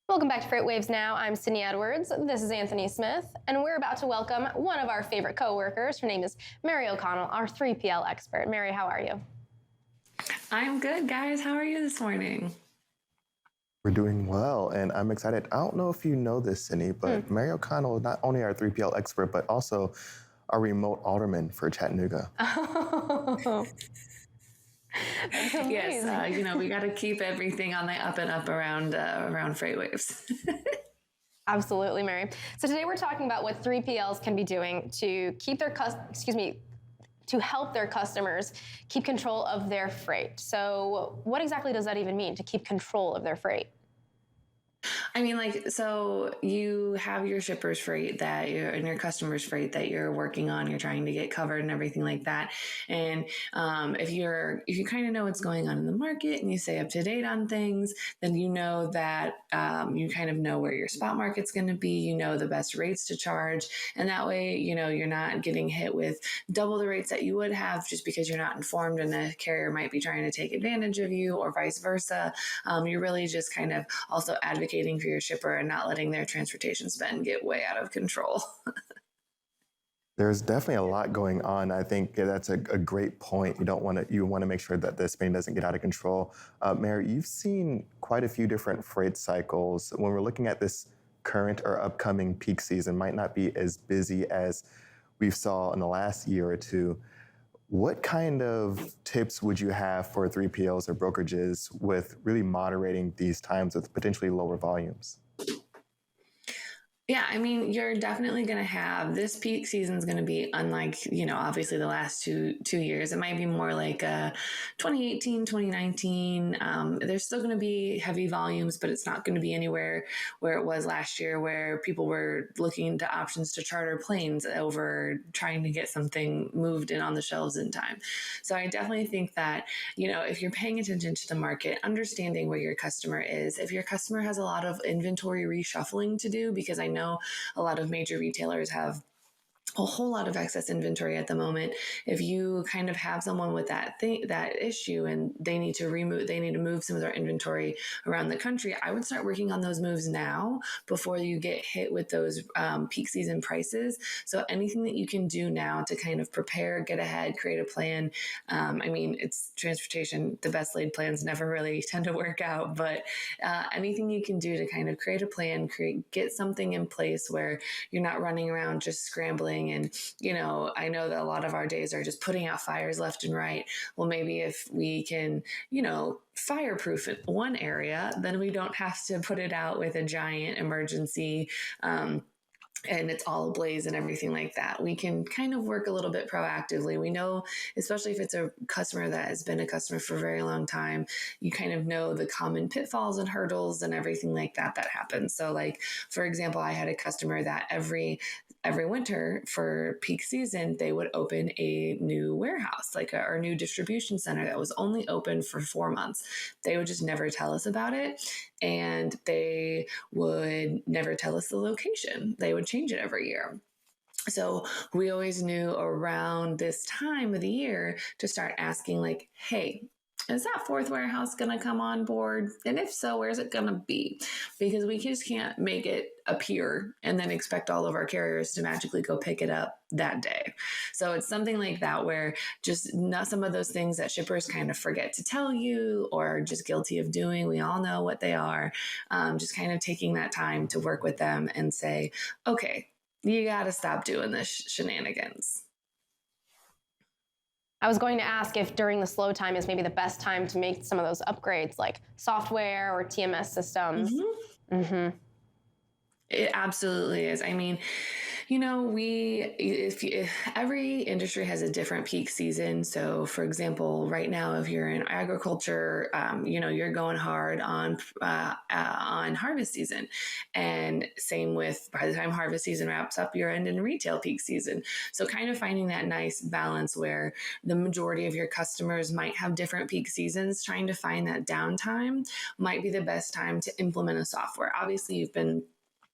Welcome back to Freight Waves Now. I'm Sydney Edwards. This is Anthony Smith, and we're about to welcome one of our favorite coworkers. Her name is Mary O'Connell, our 3PL expert. Mary, how are you? I'm good, guys. How are you this morning? We're doing well, and I'm excited. I don't know if you know this, Cindy, but Mary O'Connell is not only our 3PL expert, but also our remote alderman for Chattanooga. Oh, that's amazing. Yes, we got to keep everything on the up and up around Freight Waves. Absolutely, Mary. So today we're talking about what 3PLs can be doing to keep their to help their customers keep control of their freight. So what exactly does that even mean, to keep control of their freight? I mean, so you have your shipper's freight and your customer's freight that you're working on, you're trying to get covered and everything like that. And if you kind of know what's going on in the market and you stay up to date on things, then you know that you kind of know where your spot market's going to be, you know the best rates to charge. And that way, you're not getting hit with double the rates that you would have just because you're not informed and a carrier might be trying to take advantage of you or vice versa. You're really just kind of also advocating for your shipper and not letting their transportation spend get way out of control. There's definitely a lot going on. I think that's a great point. You want to make sure that the spending doesn't get out of control. Mary, you've seen quite a few different freight cycles. When we're looking at this current or upcoming peak season, might not be as busy as we've saw in the last year or two. What kind of tips would you have for 3PLs or brokerages with really moderating these times with potentially lower volumes? Yeah, I mean, you're definitely going to have this peak season is going to be unlike, obviously the last two years. It might be more like 2018, 2019. There's still going to be heavy volumes, but it's not going to be anywhere where it was last year, where people were looking into options to charter planes over trying to get something moved in on the shelves in time. So I definitely think that, if you're paying attention to the market, understanding where your customer is, if your customer has a lot of inventory reshuffling to do, because I know a lot of major retailers have a whole lot of excess inventory at the moment. If you kind of have someone with that issue and they need to move some of their inventory around the country, I would start working on those moves now before you get hit with those peak season prices. So anything that you can do now to kind of prepare, get ahead, create a plan. It's transportation. The best laid plans never really tend to work out, but anything you can do to kind of create a plan, get something in place where you're not running around just scrambling. And, I know that a lot of our days are just putting out fires left and right. Well, maybe if we can, fireproof in one area, then we don't have to put it out with a giant emergency and it's all ablaze and everything like that. We can kind of work a little bit proactively. We know, especially if it's a customer that has been a customer for a very long time, you kind of know the common pitfalls and hurdles and everything like that happens. So for example, I had a customer that every winter for peak season, they would open a new warehouse, or new distribution center that was only open for 4 months. They would just never tell us about it. And they would never tell us the location. They would change it every year. So we always knew around this time of the year to start asking hey, is that fourth warehouse going to come on board? And if so, where's it going to be? Because we just can't make it appear and then expect all of our carriers to magically go pick it up that day. So it's something like that where just not some of those things that shippers kind of forget to tell you or are just guilty of doing. We all know what they are. Just kind of taking that time to work with them and say, okay, you got to stop doing this shenanigans. I was going to ask if during the slow time is maybe the best time to make some of those upgrades, like software or TMS systems. It absolutely is. I mean, if every industry has a different peak season. So for example, right now, if you're in agriculture, you're going hard on harvest season, and same with by the time harvest season wraps up, you're in retail peak season. So kind of finding that nice balance where the majority of your customers might have different peak seasons, trying to find that downtime might be the best time to implement a software. Obviously, you've been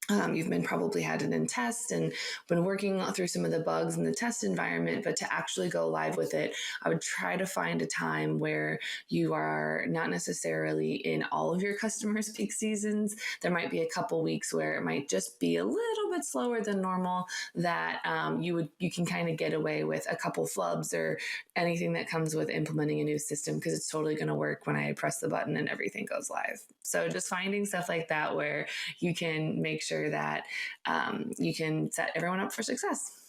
You've been probably had it in test and been working through some of the bugs in the test environment, but to actually go live with it, I would try to find a time where you are not necessarily in all of your customers' peak seasons. There might be a couple weeks where it might just be a little bit slower than normal, that you can kind of get away with a couple flubs or anything that comes with implementing a new system, because it's totally going to work when I press the button and everything goes live. So just finding stuff like that where you can make sure that you can set everyone up for success.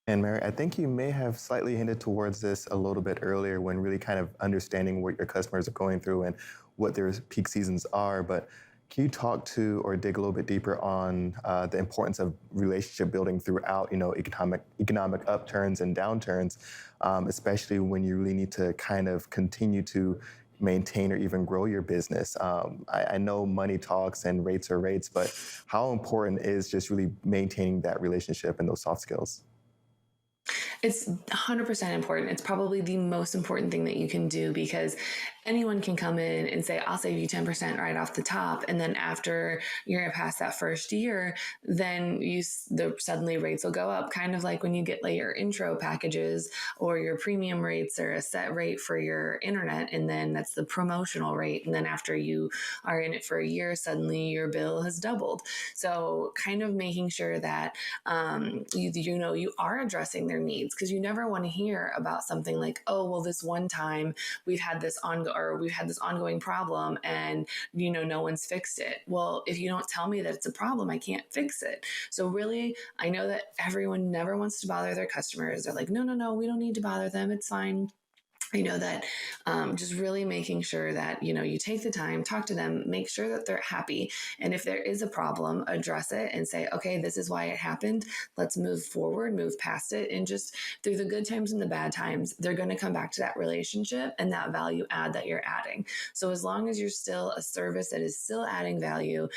And Mary, I think you may have slightly hinted towards this a little bit earlier when really kind of understanding what your customers are going through and what their peak seasons are. But can you talk to or dig a little bit deeper on the importance of relationship building throughout, economic upturns and downturns, especially when you really need to kind of continue to maintain or even grow your business? I know money talks and rates are rates, but how important is just really maintaining that relationship and those soft skills? It's 100% important. It's probably the most important thing that you can do, because anyone can come in and say, I'll save you 10% right off the top. And then after you're past that first year, then suddenly rates will go up, kind of like when you get like your intro packages or your premium rates or a set rate for your internet. And then that's the promotional rate. And then after you are in it for a year, suddenly your bill has doubled. So kind of making sure that, you are addressing their needs, because you never want to hear about something like, oh, well, this one time we've had this ongoing problem and no one's fixed it. Well, if you don't tell me that it's a problem, I can't fix it. So really, I know that everyone never wants to bother their customers. They're like, no, we don't need to bother them, it's fine. I know that just really making sure that, you take the time, talk to them, make sure that they're happy. And if there is a problem, address it and say, okay, this is why it happened. Let's move forward, move past it. And just through the good times and the bad times, they're going to come back to that relationship and that value add that you're adding. So as long as you're still a service that is still adding value,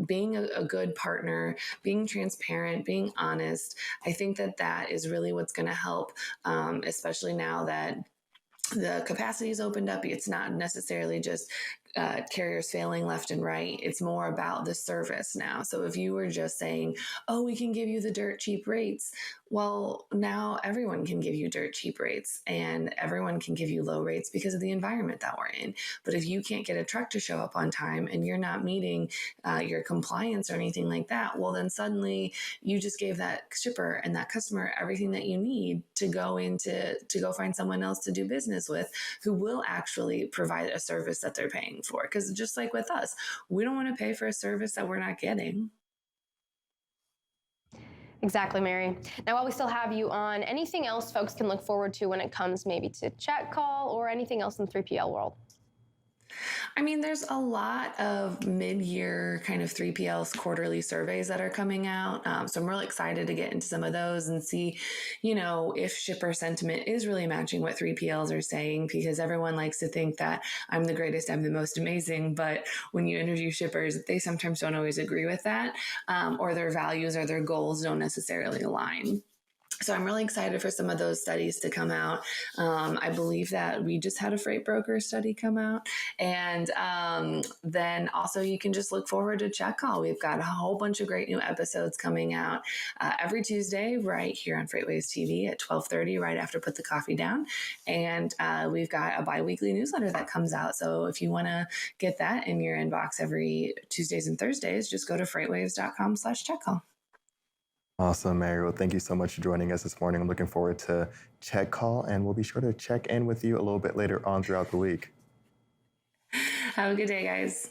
being a good partner, being transparent, being honest, I think that is really what's going to help, especially now that the capacity is opened up. It's not necessarily just carriers failing left and right. It's more about the service now. So if you were just saying, oh, we can give you the dirt cheap rates, well, now everyone can give you dirt cheap rates and everyone can give you low rates because of the environment that we're in. But if you can't get a truck to show up on time and you're not meeting your compliance or anything like that, well, then suddenly you just gave that shipper and that customer everything that you need to go find someone else to do business with who will actually provide a service that they're paying for. Because just like with us, we don't want to pay for a service that we're not getting. Exactly, Mary. Now, while we still have you on, anything else folks can look forward to when it comes maybe to Chat Call or anything else in the 3PL world? I mean, there's a lot of mid-year kind of 3PLs quarterly surveys that are coming out. So I'm really excited to get into some of those and see, if shipper sentiment is really matching what 3PLs are saying, because everyone likes to think that I'm the greatest, I'm the most amazing. But when you interview shippers, they sometimes don't always agree with that, or their values or their goals don't necessarily align. So I'm really excited for some of those studies to come out. I believe that we just had a freight broker study come out. And then also you can just look forward to Chat Call. We've got a whole bunch of great new episodes coming out every Tuesday right here on FreightWaves TV at 12:30, right after Put the Coffee Down. And we've got a bi-weekly newsletter that comes out. So if you want to get that in your inbox every Tuesdays and Thursdays, just go to freightwaves.com/chatcall. Awesome, Mary. Well, thank you so much for joining us this morning. I'm looking forward to Chat Call, and we'll be sure to check in with you a little bit later on throughout the week. Have a good day, guys.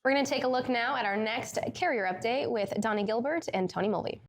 We're going to take a look now at our next carrier update with Donnie Gilbert and Tony Mulvey.